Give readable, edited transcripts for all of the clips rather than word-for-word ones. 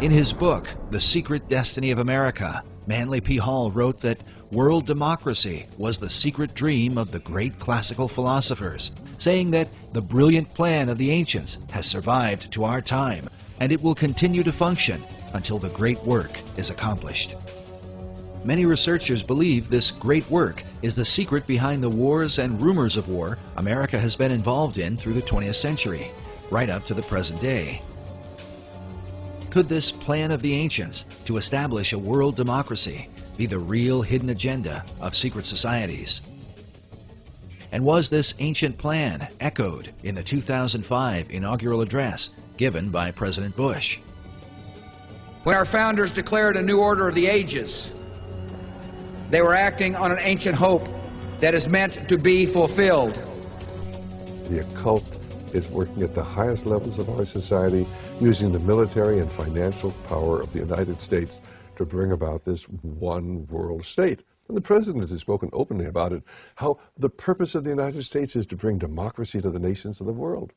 In his book, The Secret Destiny of America, Manly P. Hall wrote that world democracy was the secret dream of the great classical philosophers, saying that the brilliant plan of the ancients has survived to our time, and it will continue to function until the great work is accomplished. Many researchers believe this great work is the secret behind the wars and rumors of war America has been involved in through the 20th century, right up to the present day. Could this plan of the ancients to establish a world democracy be the real hidden agenda of secret societies? And was this ancient plan echoed in the 2005 inaugural address given by President Bush? When our founders declared a new order of the ages, they were acting on an ancient hope that is meant to be fulfilled. The occult is working at the highest levels of our society, using the military and financial power of the United States to bring about this one world state. And the president has spoken openly about it, how the purpose of the United States is to bring democracy to the nations of the world.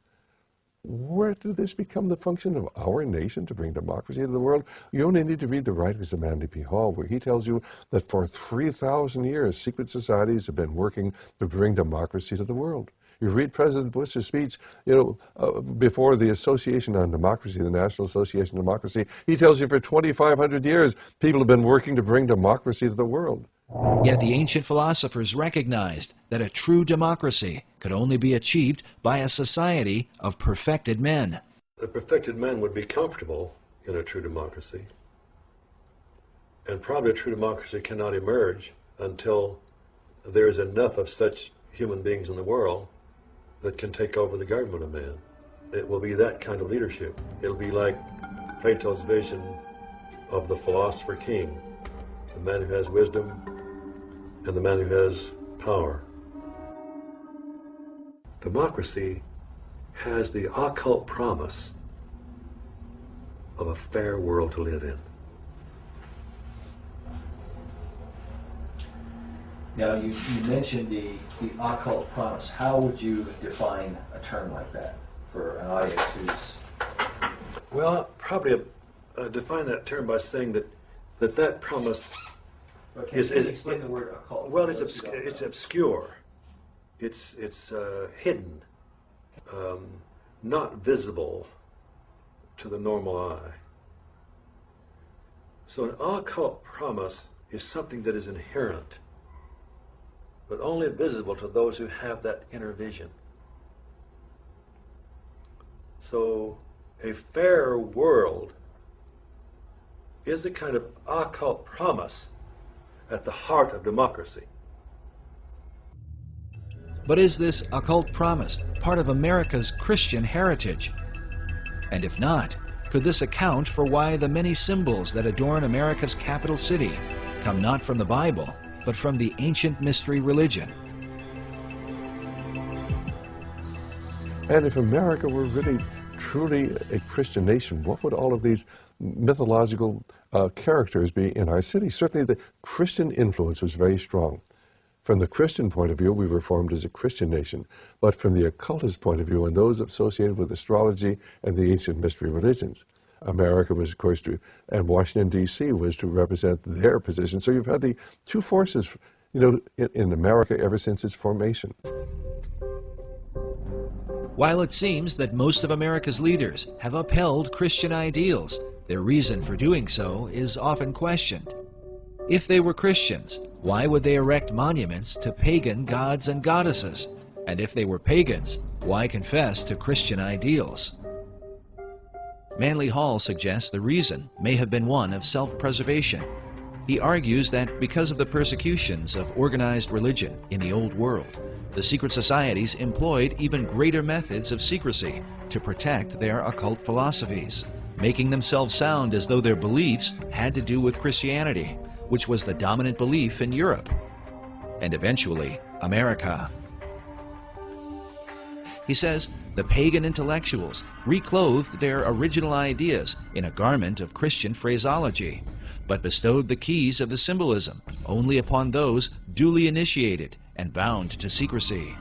Where did this become the function of our nation, to bring democracy to the world? You only need to read the writings of Manly P. Hall, where he tells you that for 3,000 years, secret societies have been working to bring democracy to the world. You read President Bush's speech, before the Association on Democracy, the National Association on Democracy. He tells you for 2,500 years, people have been working to bring democracy to the world. Yet the ancient philosophers recognized that a true democracy could only be achieved by a society of perfected men. The perfected men would be comfortable in a true democracy. And probably a true democracy cannot emerge until there is enough of such human beings in the world that can take over the government of man. It will be that kind of leadership. It'll be like Plato's vision of the philosopher king, the man who has wisdom and the man who has power. Democracy has the occult promise of a fair world to live in. Now, you mentioned the occult promise. How would you define a term like that for an audience who's... Well, probably define that term by saying that promise is... Explain the word occult. Well, it's obscure. It's hidden, not visible to the normal eye. So an occult promise is something that is inherent, but only visible to those who have that inner vision. So a fair world is a kind of occult promise at the heart of democracy. But is this occult promise part of America's Christian heritage? And if not, could this account for why the many symbols that adorn America's capital city come not from the Bible, but from the ancient mystery religion? And if America were really, truly a Christian nation, what would all of these mythological characters be in our city? Certainly the Christian influence was very strong. From the Christian point of view, we were formed as a Christian nation. But from the occultist point of view, and those associated with astrology and the ancient mystery religions, America was, of course, and Washington, D.C. was to represent their position. So you've had the two forces, in America ever since its formation. While it seems that most of America's leaders have upheld Christian ideals, their reason for doing so is often questioned. If they were Christians, why would they erect monuments to pagan gods and goddesses? And if they were pagans, why confess to Christian ideals? Manly Hall suggests the reason may have been one of self-preservation. He argues that because of the persecutions of organized religion in the Old World, the secret societies employed even greater methods of secrecy to protect their occult philosophies, making themselves sound as though their beliefs had to do with Christianity, which was the dominant belief in Europe, and eventually America. He says the pagan intellectuals reclothed their original ideas in a garment of Christian phraseology, but bestowed the keys of the symbolism only upon those duly initiated and bound to secrecy.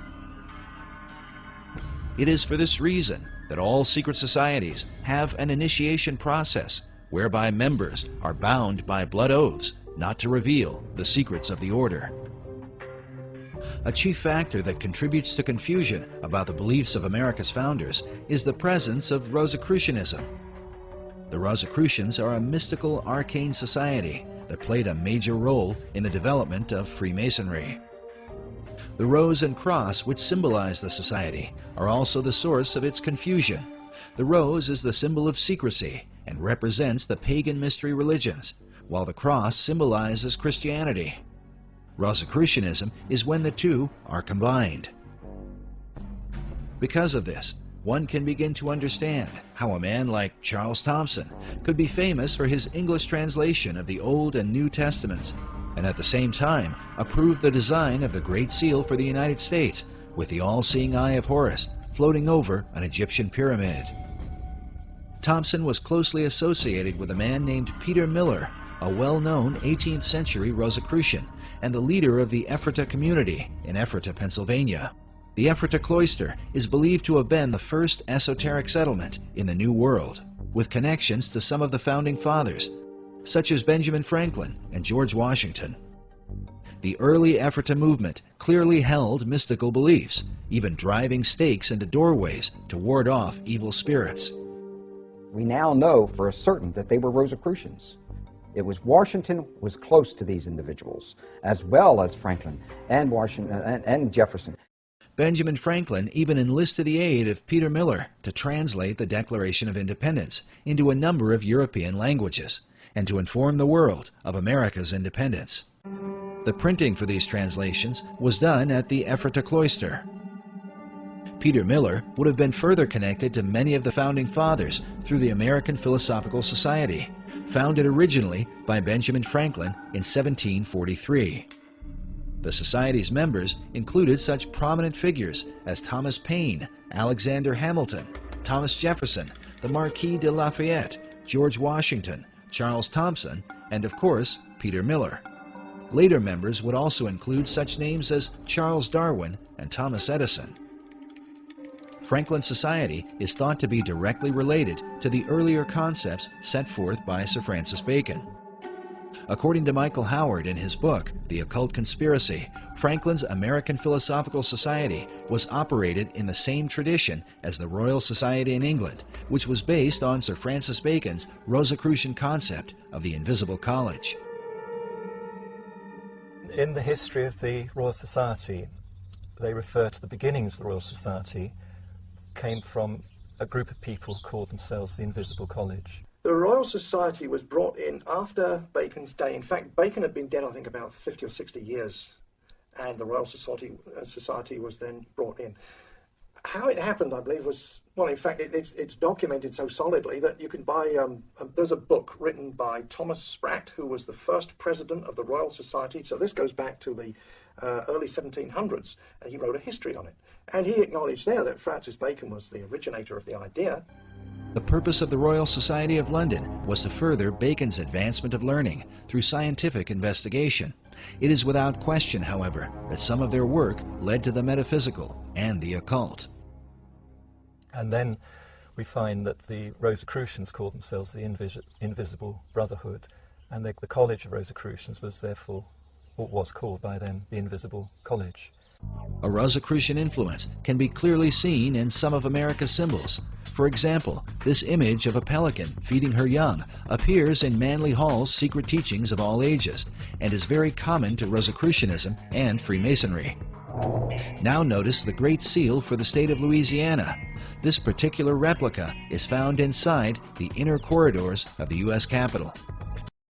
It is for this reason that all secret societies have an initiation process whereby members are bound by blood oaths not to reveal the secrets of the order. A chief factor that contributes to confusion about the beliefs of America's founders is the presence of Rosicrucianism. The Rosicrucians are a mystical, arcane society that played a major role in the development of Freemasonry. The rose and cross, which symbolize the society, are also the source of its confusion. The rose is the symbol of secrecy and represents the pagan mystery religions, while the cross symbolizes Christianity. Rosicrucianism is when the two are combined. Because of this, one can begin to understand how a man like Charles Thomson could be famous for his English translation of the Old and New Testaments, and at the same time approve the design of the Great Seal for the United States with the all-seeing eye of Horus floating over an Egyptian pyramid. Thomson was closely associated with a man named Peter Miller, a well-known 18th century Rosicrucian and the leader of the Ephrata community in Ephrata, Pennsylvania. The Ephrata cloister is believed to have been the first esoteric settlement in the New World, with connections to some of the founding fathers, such as Benjamin Franklin and George Washington. The early Ephrata movement clearly held mystical beliefs, even driving stakes into doorways to ward off evil spirits. We now know for certain that they were Rosicrucians. It was Washington was close to these individuals, as well as Franklin and Jefferson. Benjamin Franklin even enlisted the aid of Peter Miller to translate the Declaration of Independence into a number of European languages and to inform the world of America's independence. The printing for these translations was done at the Ephrata cloister. Peter Miller would have been further connected to many of the founding fathers through the American Philosophical Society, founded originally by Benjamin Franklin in 1743. The Society's members included such prominent figures as Thomas Paine, Alexander Hamilton, Thomas Jefferson, the Marquis de Lafayette, George Washington, Charles Thomson, and of course, Peter Miller. Later members would also include such names as Charles Darwin and Thomas Edison. Franklin Society is thought to be directly related to the earlier concepts set forth by Sir Francis Bacon. According to Michael Howard in his book, The Occult Conspiracy, Franklin's American Philosophical Society was operated in the same tradition as the Royal Society in England, which was based on Sir Francis Bacon's Rosicrucian concept of the Invisible College. In the history of the Royal Society, they refer to the beginnings of the Royal Society came from a group of people who called themselves the Invisible College. The Royal Society was brought in after Bacon's day. In fact, Bacon had been dead, I think, about 50 or 60 years, and the Royal Society was then brought in. How it happened, I believe, was, well, in fact, it's documented so solidly that you can buy, there's a book written by Thomas Sprat, who was the first president of the Royal Society. So this goes back to the early 1700s, and he wrote a history on it. And he acknowledged there that Francis Bacon was the originator of the idea. The purpose of the Royal Society of London was to further Bacon's advancement of learning through scientific investigation. It is without question, however, that some of their work led to the metaphysical and the occult. And then we find that the Rosicrucians called themselves the Invisible Brotherhood, and the College of Rosicrucians was therefore, or was called by them, the Invisible College. A Rosicrucian influence can be clearly seen in some of America's symbols. For example, this image of a pelican feeding her young appears in Manly Hall's Secret Teachings of All Ages and is very common to Rosicrucianism and Freemasonry. Now notice the Great Seal for the state of Louisiana. This particular replica is found inside the inner corridors of the U.S. Capitol.